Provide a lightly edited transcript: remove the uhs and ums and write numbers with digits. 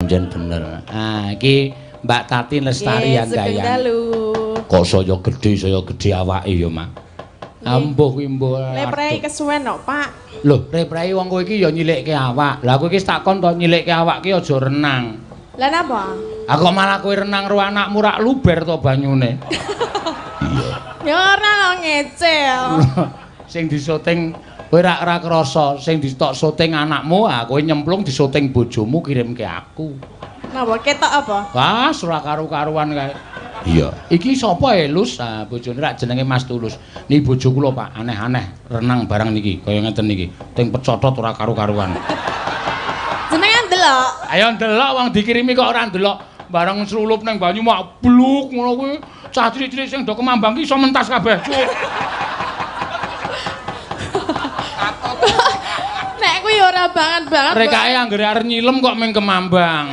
Jen bener. Ah, iki Mbak Tati Lestari yang gaya. Kok saya gede awake ya, Mak. Ambuh kuwi mbuh. Leprei kesuwen kok, Pak. Lho, leprei wong kowe iki ya nyilikke awak. Lah kowe iki takon to nyilikke awak ki aja renang. Lah napa? Ah kok malah kowe renang karo anakmu rak luber to banyune. Iya. Ya ora lo ngecel. Sing disoting kowe rak krasa, sing ditok syuting anakmu, ah kowe nyemplung disoting bojomu kirimke aku. Napa ketok apa? Wah, ora karu-karuan kae. Iya. Iki sapa Elus? Ah, bojone rak jenenge Mas Tulus. Niki bojo kula, Pak. Aneh-aneh renang barang niki, kaya ngeten niki. Ting pecotot ora karu-karuan. Jenengan delok. Ayo ndelok wong dikirimi kok ora ndelok. Bareng srulup ning banyu mak bluk ngono kuwi. Cah cilik-cilik sing do kemambang ki iso mentas kabeh. Nek kuwi ora banget. Rekake anggere arep nyilem kok ming kemambang.